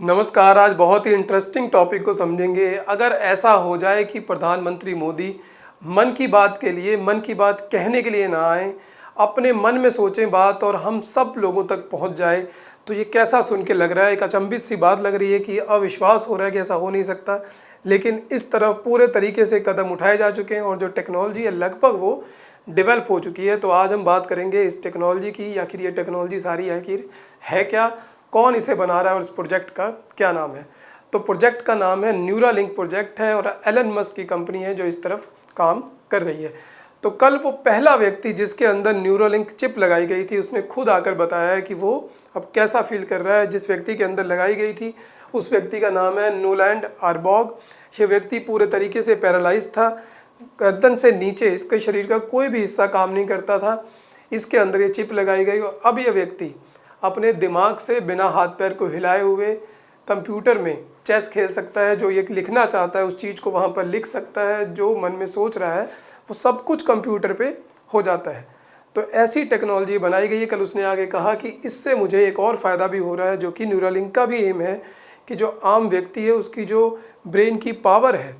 नमस्कार। आज बहुत ही इंटरेस्टिंग टॉपिक को समझेंगे। अगर ऐसा हो जाए कि प्रधानमंत्री मोदी मन की बात के लिए, मन की बात कहने के लिए ना आए, अपने मन में सोचें बात और हम सब लोगों तक पहुंच जाए, तो ये कैसा सुन के लग रहा है। एक अचंभित सी बात लग रही है कि अविश्वास हो रहा है कि ऐसा हो नहीं सकता, लेकिन इस तरफ पूरे तरीके से कदम उठाए जा चुके हैं और जो टेक्नोलॉजी है लगभग वो डेवलप हो चुकी है। तो आज हम बात करेंगे इस टेक्नोलॉजी की। आखिर ये टेक्नोलॉजी सारी आखिर है क्या, कौन इसे बना रहा है और इस प्रोजेक्ट का क्या नाम है। तो प्रोजेक्ट का नाम है न्यूरालिंक प्रोजेक्ट है और एलन मस्क की कंपनी है जो इस तरफ काम कर रही है। तो कल वो पहला व्यक्ति जिसके अंदर न्यूरालिंक चिप लगाई गई थी, उसने खुद आकर बताया है कि वो अब कैसा फील कर रहा है। जिस व्यक्ति के अंदर लगाई गई थी उस व्यक्ति का नाम है नोलैंड आर्बॉग। ये व्यक्ति पूरे तरीके से पैरालाइज था, गर्दन से नीचे इसके शरीर का कोई भी हिस्सा काम नहीं करता था। इसके अंदर ये चिप लगाई गई और अब ये व्यक्ति अपने दिमाग से बिना हाथ पैर को हिलाए हुए कंप्यूटर में चेस खेल सकता है। जो ये लिखना चाहता है उस चीज़ को वहाँ पर लिख सकता है, जो मन में सोच रहा है वो सब कुछ कंप्यूटर पे हो जाता है। तो ऐसी टेक्नोलॉजी बनाई गई है। कल उसने आगे कहा कि इससे मुझे एक और फ़ायदा भी हो रहा है, जो कि न्यूरालिंक का भी एम है कि जो आम व्यक्ति है उसकी जो ब्रेन की पावर है,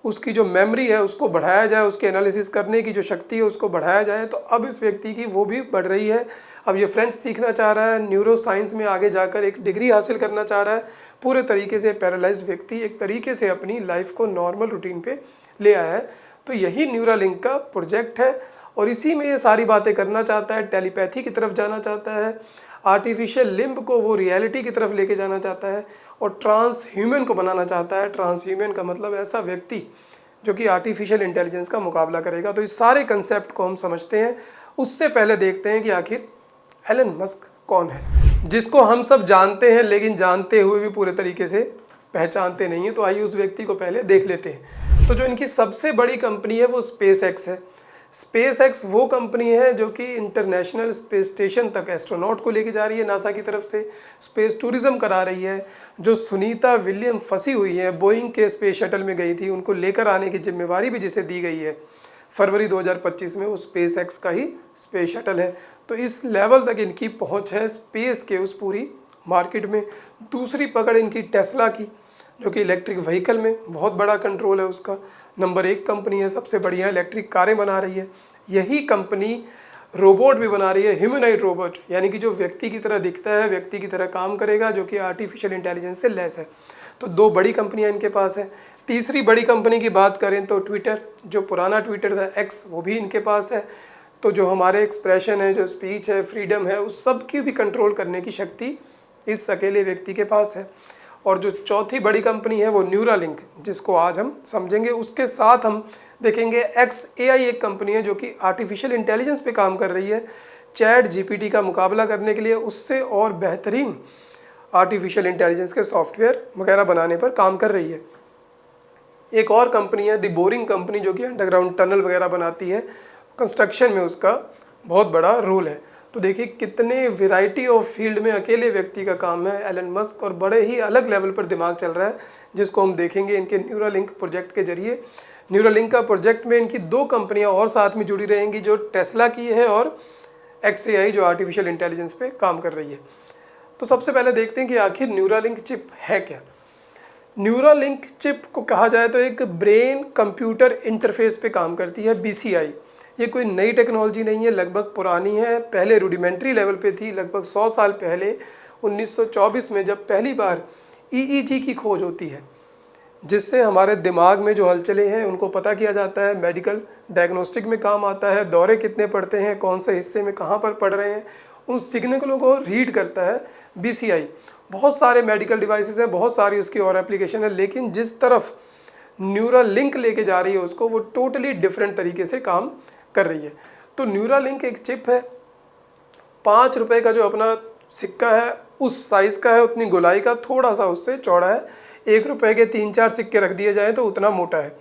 उसकी जो मेमोरी है उसको बढ़ाया जाए, उसके एनालिसिस करने की जो शक्ति है उसको बढ़ाया जाए। तो अब इस व्यक्ति की वो भी बढ़ रही है। अब ये फ्रेंच सीखना चाह रहा है, न्यूरो साइंस में आगे जाकर एक डिग्री हासिल करना चाह रहा है। पूरे तरीके से पैरालाइज्ड व्यक्ति एक तरीके से अपनी लाइफ को नॉर्मल रूटीन पे ले आया है। तो यही न्यूरालिंक का प्रोजेक्ट है और इसी में ये सारी बातें करना चाहता है। टेलीपैथी की तरफ जाना चाहता है, आर्टिफिशियल लिम्ब को वो रियलिटी की तरफ लेके जाना चाहता है और ट्रांस ह्यूमन को बनाना चाहता है। ट्रांस ह्यूमन का मतलब ऐसा व्यक्ति जो कि आर्टिफिशियल इंटेलिजेंस का मुकाबला करेगा। तो इस सारे कंसेप्ट को हम समझते हैं। उससे पहले देखते हैं कि आखिर एलन मस्क कौन है, जिसको हम सब जानते हैं लेकिन जानते हुए भी पूरे तरीके से पहचानते नहीं हैं। तो आइए उस व्यक्ति को पहले देख लेते हैं। तो जो इनकी सबसे बड़ी कंपनी है वो स्पेस एक्स है। स्पेस एक्स वो कंपनी है जो कि इंटरनेशनल स्पेस स्टेशन तक एस्ट्रोनॉट को लेके जा रही है, नासा की तरफ से स्पेस टूरिज्म करा रही है। जो सुनीता विलियम फंसी हुई है, बोइंग के स्पेस शटल में गई थी, उनको लेकर आने की जिम्मेवारी भी जिसे दी गई है फरवरी 2025 में, वो स्पेस एक्स का ही स्पेस शटल है। तो इस लेवल तक इनकी पहुंच है स्पेस के उस पूरी मार्केट में। दूसरी पकड़ इनकी टेस्ला की, जो कि इलेक्ट्रिक व्हीकल में बहुत बड़ा कंट्रोल है उसका। नंबर 1 कंपनी है, सबसे बढ़िया इलेक्ट्रिक कारें बना रही है। यही कंपनी रोबोट भी बना रही है, ह्यूमनॉइड रोबोट, यानी कि जो व्यक्ति की तरह दिखता है, व्यक्ति की तरह काम करेगा, जो कि आर्टिफिशियल इंटेलिजेंस से लेस है। तो 2 बड़ी कंपनियां इनके पास है। तीसरी बड़ी कंपनी की बात करें तो ट्विटर, जो पुराना ट्विटर था एक्स, वो भी इनके पास है। तो जो हमारे एक्सप्रेशन है, जो स्पीच है, फ्रीडम है, उस सब की भी कंट्रोल करने की शक्ति इस अकेले व्यक्ति के पास है। और जो चौथी बड़ी कंपनी है वो न्यूरालिंक, जिसको आज हम समझेंगे। उसके साथ हम देखेंगे XAI, एक कंपनी है जो कि आर्टिफिशियल इंटेलिजेंस पे काम कर रही है, चैट जीपीटी का मुकाबला करने के लिए उससे और बेहतरीन आर्टिफिशियल इंटेलिजेंस के सॉफ्टवेयर वगैरह बनाने पर काम कर रही है। एक और कंपनी है द बोरिंग कंपनी, जो कि अंडरग्राउंड टनल वगैरह बनाती है, कंस्ट्रक्शन में उसका बहुत बड़ा रोल है। तो देखिए कितने वैरायटी ऑफ फील्ड में अकेले व्यक्ति का काम है एलन मस्क, और बड़े ही अलग लेवल पर दिमाग चल रहा है, जिसको हम देखेंगे इनके न्यूरालिंक प्रोजेक्ट के जरिए। न्यूरालिंक का प्रोजेक्ट में इनकी 2 कंपनियां और साथ में जुड़ी रहेंगी, जो टेस्ला की है और XAI, जो आर्टिफिशियल इंटेलिजेंस पे काम कर रही है। तो सबसे पहले देखते हैं कि आखिर न्यूरालिंक चिप है क्या। न्यूरालिंक चिप को कहा जाए तो एक ब्रेन कंप्यूटर इंटरफेस पे काम करती है, BCI। ये कोई नई टेक्नोलॉजी नहीं है, लगभग पुरानी है, पहले रूडिमेंट्री लेवल पे थी। लगभग 100 साल पहले 1924 में जब पहली बार EEG की खोज होती है, जिससे हमारे दिमाग में जो हलचलें हैं उनको पता किया जाता है, मेडिकल डायग्नोस्टिक में काम आता है, दौरे कितने पड़ते हैं, कौन से हिस्से में कहाँ पर पड़ रहे हैं, उन सिग्नलों को रीड करता है BCI। बहुत सारे मेडिकल डिवाइसेस हैं, बहुत सारी उसकी और एप्लीकेशन है, लेकिन जिस तरफ न्यूरालिंक लेके जा रही है उसको, वो टोटली डिफरेंट तरीके से काम कर रही है। तो न्यूरालिंक एक चिप है, 5 रुपए का जो अपना सिक्का है उस साइज़ का है, उतनी गोलाई का, थोड़ा सा उससे चौड़ा है। 1 रुपए के 3-4 सिक्के रख दिए जाएँ तो उतना मोटा है।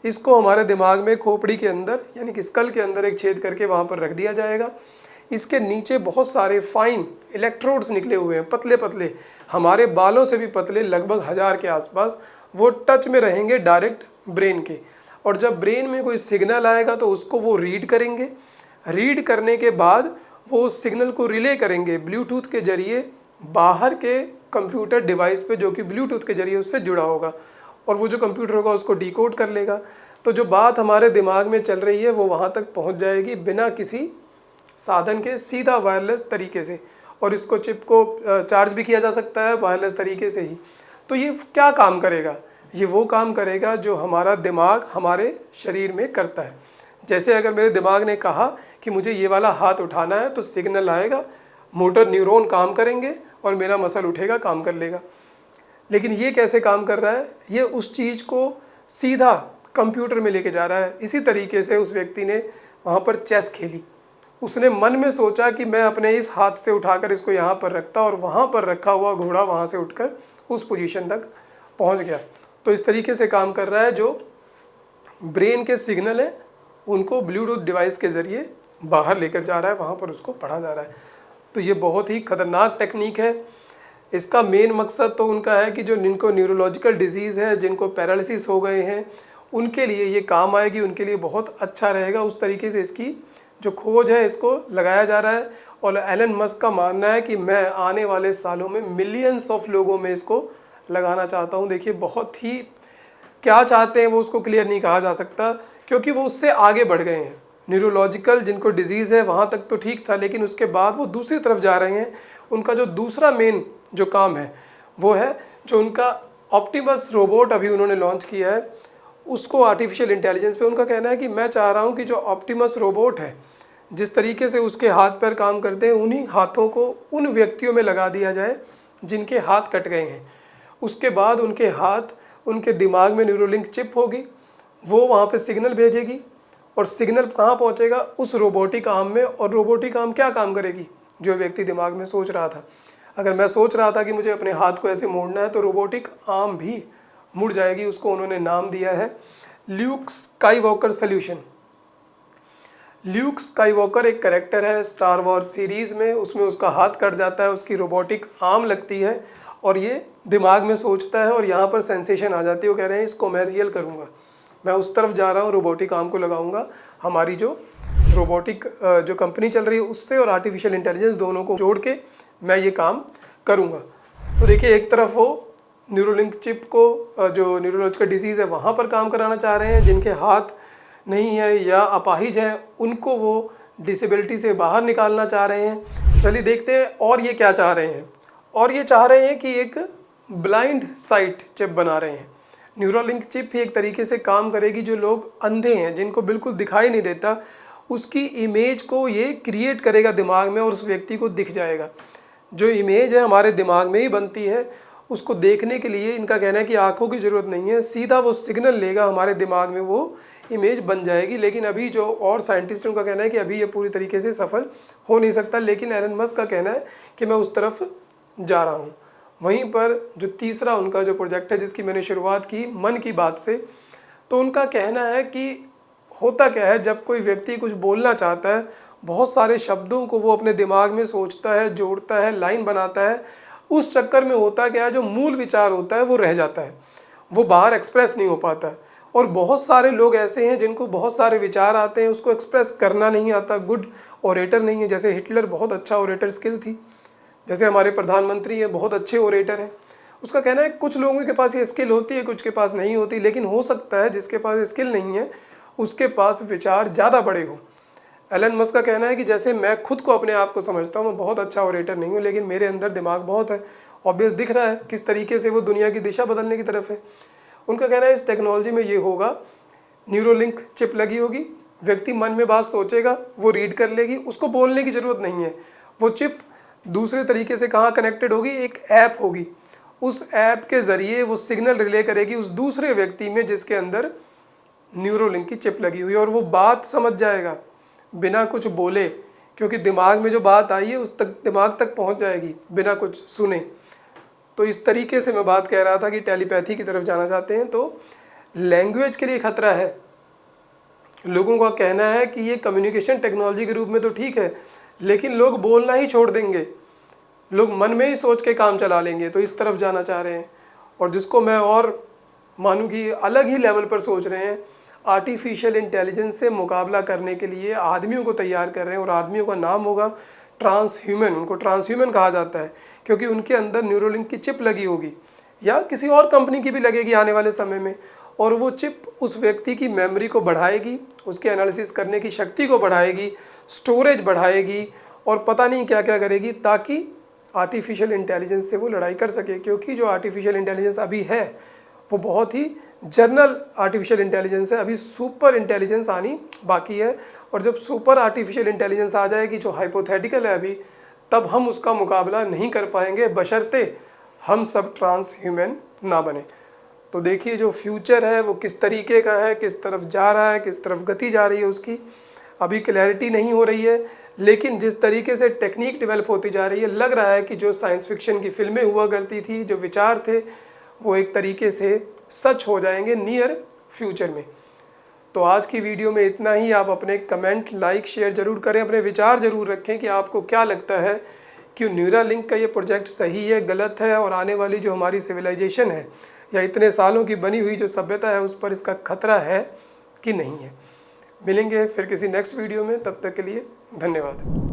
इसको हमारे दिमाग में खोपड़ी के अंदर, यानी कि स्कल के अंदर एक छेद करके वहाँ पर रख दिया जाएगा। इसके नीचे बहुत सारे फाइन इलेक्ट्रोड्स निकले हुए हैं, पतले पतले, हमारे बालों से भी पतले, लगभग 1000 के आसपास। वो टच में रहेंगे डायरेक्ट ब्रेन के, और जब ब्रेन में कोई सिग्नल आएगा तो उसको वो रीड करेंगे। रीड करने के बाद वो उस सिग्नल को रिले करेंगे ब्लूटूथ के जरिए बाहर के कंप्यूटर डिवाइस पे जो कि ब्लूटूथ के जरिए उससे जुड़ा होगा, और वो जो कंप्यूटर होगा उसको डिकोड कर लेगा। तो जो बात हमारे दिमाग में चल रही है वो वहाँ तक पहुँच जाएगी बिना किसी साधन के, सीधा वायरलेस तरीके से। और इसको चिप को चार्ज भी किया जा सकता है वायरलेस तरीके से ही। तो ये क्या काम करेगा? ये वो काम करेगा जो हमारा दिमाग हमारे शरीर में करता है। जैसे अगर मेरे दिमाग ने कहा कि मुझे ये वाला हाथ उठाना है तो सिग्नल आएगा, मोटर न्यूरॉन काम करेंगे और मेरा मसल उठेगा, काम कर लेगा। लेकिन ये कैसे काम कर रहा है? ये उस चीज़ को सीधा कंप्यूटर में लेके जा रहा है। इसी तरीके से उस व्यक्ति ने वहाँ पर चेस खेली। उसने मन में सोचा कि मैं अपने इस हाथ से उठाकर इसको यहाँ पर रखता, और वहाँ पर रखा हुआ घोड़ा वहाँ से उठकर उस पोजीशन तक पहुँच गया। तो इस तरीके से काम कर रहा है। जो ब्रेन के सिग्नल है उनको ब्लूटूथ डिवाइस के ज़रिए बाहर लेकर जा रहा है, वहाँ पर उसको पढ़ा जा रहा है। तो ये बहुत ही ख़तरनाक टेक्निक है। इसका मेन मकसद तो उनका है कि जो जिनको न्यूरोलॉजिकल डिजीज़ है, जिनको पैरालिसिस हो गए हैं, उनके लिए ये काम आएगी, उनके लिए बहुत अच्छा रहेगा। उस तरीके से इसकी जो खोज है इसको लगाया जा रहा है। और एलन मस्क का मानना है कि मैं आने वाले सालों में मिलियंस ऑफ लोगों में इसको लगाना चाहता हूँ। देखिए, बहुत ही क्या चाहते हैं वो उसको क्लियर नहीं कहा जा सकता, क्योंकि वो उससे आगे बढ़ गए हैं। न्यूरोलॉजिकल जिनको डिजीज़ है वहाँ तक तो ठीक था, लेकिन उसके बाद वो दूसरी तरफ जा रहे हैं। उनका जो दूसरा मेन जो काम है वो है जो उनका ऑप्टिमस रोबोट अभी उन्होंने लॉन्च किया है, उसको आर्टिफिशियल इंटेलिजेंस पे उनका कहना है कि मैं चाह रहा हूँ कि जो ऑप्टिमस रोबोट है, जिस तरीके से उसके हाथ पैर काम करते हैं, उन्हीं हाथों को उन व्यक्तियों में लगा दिया जाए जिनके हाथ कट गए हैं। उसके बाद उनके हाथ, उनके दिमाग में न्यूरोलिंक चिप होगी, वो वहाँ पे सिग्नल भेजेगी, और सिग्नल कहाँ पहुँचेगा? उस रोबोटिक आर्म में। और रोबोटिक आर्म क्या काम करेगी? जो व्यक्ति दिमाग में सोच रहा था, अगर मैं सोच रहा था कि मुझे अपने हाथ को ऐसे मोड़ना है, तो रोबोटिक आर्म भी मुड़ जाएगी। उसको उन्होंने नाम दिया है Luke Skywalker solution. Luke Skywalker एक कैरेक्टर है स्टार वॉर सीरीज़ में, उसमें उसका हाथ कट जाता है, उसकी रोबोटिक आर्म लगती है, और ये दिमाग में सोचता है और यहाँ पर सेंसेशन आ जाती है। वो कह रहे हैं इसको मैं रियल करूँगा, मैं उस तरफ जा रहा हूँ, रोबोटिक आर्म को लगाऊंगा। हमारी जो रोबोटिक जो कंपनी चल रही है उससे और आर्टिफिशियल इंटेलिजेंस दोनों को जोड़ के मैं ये काम करूँगा। तो देखिए, एक तरफ वो न्यूरोलिंक चिप को जो न्यूरोलॉजिकल डिजीज़ है वहाँ पर काम कराना चाह रहे हैं, जिनके हाथ नहीं है या अपाहिज हैं उनको वो डिसेबिलिटी से बाहर निकालना चाह रहे हैं। चलिए देखते हैं और ये क्या चाह रहे हैं। और ये चाह रहे हैं कि एक ब्लाइंड साइट चिप बना रहे हैं। न्यूरोलिंक चिप ही एक तरीके से काम करेगी, जो लोग अंधे हैं, जिनको बिल्कुल दिखाई नहीं देता, उसकी इमेज को ये क्रिएट करेगा दिमाग में और उस व्यक्ति को दिख जाएगा। जो इमेज है हमारे दिमाग में ही बनती है, उसको देखने के लिए इनका कहना है कि आँखों की ज़रूरत नहीं है, सीधा वो सिग्नल लेगा, हमारे दिमाग में वो इमेज बन जाएगी। लेकिन अभी जो और साइंटिस्ट उनका कहना है कि अभी ये पूरी तरीके से सफल हो नहीं सकता, लेकिन एलन मस्क का कहना है कि मैं उस तरफ जा रहा हूँ। वहीं पर जो तीसरा उनका जो प्रोजेक्ट है, जिसकी मैंने शुरुआत की मन की बात से, तो उनका कहना है कि होता क्या है, जब कोई व्यक्ति कुछ बोलना चाहता है, बहुत सारे शब्दों को वो अपने दिमाग में सोचता है, जोड़ता है, लाइन बनाता है। उस चक्कर में होता क्या है, जो मूल विचार होता है वो रह जाता है, वो बाहर एक्सप्रेस नहीं हो पाता। और बहुत सारे लोग ऐसे हैं जिनको बहुत सारे विचार आते हैं, उसको एक्सप्रेस करना नहीं आता, गुड ओरेटर नहीं है। जैसे हिटलर बहुत अच्छा ओरेटर स्किल थी, जैसे हमारे प्रधानमंत्री हैं बहुत अच्छे ओरेटर हैं। उसका कहना है कुछ लोगों के पास ये स्किल होती है, कुछ के पास नहीं होती, लेकिन हो सकता है जिसके पास स्किल नहीं है उसके पास विचार ज़्यादा बड़े हो। एलन मस्क का कहना है कि जैसे मैं खुद को अपने आप को समझता हूँ, मैं बहुत अच्छा ओरेटर नहीं हूँ, लेकिन मेरे अंदर दिमाग बहुत है। ऑब्वियस दिख रहा है किस तरीके से वो दुनिया की दिशा बदलने की तरफ है। उनका कहना है इस टेक्नोलॉजी में ये होगा, न्यूरोलिंक चिप लगी होगी, व्यक्ति मन में बात सोचेगा, वो रीड कर लेगी, उसको बोलने की ज़रूरत नहीं है। वो चिप दूसरे तरीके से कहाँ कनेक्टेड होगी, एक ऐप होगी, उस ऐप के ज़रिए वो सिग्नल रिले करेगी उस दूसरे व्यक्ति में जिसके अंदर न्यूरोलिंक की चिप लगी हुई है, और वो बात समझ जाएगा बिना कुछ बोले, क्योंकि दिमाग में जो बात आई है उस तक दिमाग तक पहुंच जाएगी बिना कुछ सुने। तो इस तरीके से मैं बात कह रहा था कि टेलीपैथी की तरफ जाना चाहते हैं, तो लैंग्वेज के लिए खतरा है। लोगों का कहना है कि ये कम्युनिकेशन टेक्नोलॉजी के रूप में तो ठीक है, लेकिन लोग बोलना ही छोड़ देंगे, लोग मन में ही सोच के काम चला लेंगे। तो इस तरफ जाना चाह रहे हैं। और जिसको मैं और मानूँ कि अलग ही लेवल पर सोच रहे हैं, आर्टिफिशियल इंटेलिजेंस से मुकाबला करने के लिए आदमियों को तैयार कर रहे हैं, और आदमियों का नाम होगा ट्रांस ह्यूमन, उनको ट्रांस ह्यूमन कहा जाता है क्योंकि उनके अंदर न्यूरोलिंक की चिप लगी होगी या किसी और कंपनी की भी लगेगी आने वाले समय में, और वो चिप उस व्यक्ति की मेमोरी को बढ़ाएगी, उसके एनालिसिस करने की शक्ति को बढ़ाएगी, स्टोरेज बढ़ाएगी और पता नहीं क्या क्या करेगी ताकि आर्टिफिशियल इंटेलिजेंस से वो लड़ाई कर सके। क्योंकि जो आर्टिफिशियल इंटेलिजेंस अभी है वो बहुत ही जनरल आर्टिफिशियल इंटेलिजेंस है, अभी सुपर इंटेलिजेंस आनी बाकी है। और जब सुपर आर्टिफिशियल इंटेलिजेंस आ जाएगी जो हाइपोथेटिकल है अभी, तब हम उसका मुकाबला नहीं कर पाएंगे बशर्ते हम सब ट्रांस ह्यूमन ना बने। तो देखिए जो फ्यूचर है वो किस तरीके का है, किस तरफ जा रहा है, किस तरफ गति जा रही है उसकी अभी क्लैरिटी नहीं हो रही है, लेकिन जिस तरीके से टेक्निक डेवलप होती जा रही है लग रहा है कि जो साइंस फिक्शन की फिल्में हुआ करती थी, जो विचार थे, वो एक तरीके से सच हो जाएंगे नियर फ्यूचर में। तो आज की वीडियो में इतना ही। आप अपने कमेंट, लाइक, शेयर ज़रूर करें, अपने विचार ज़रूर रखें कि आपको क्या लगता है कि न्यूरालिंक का ये प्रोजेक्ट सही है, गलत है, और आने वाली जो हमारी सिविलाइजेशन है या इतने सालों की बनी हुई जो सभ्यता है उस पर इसका खतरा है कि नहीं है। मिलेंगे फिर किसी नेक्स्ट वीडियो में, तब तक के लिए धन्यवाद।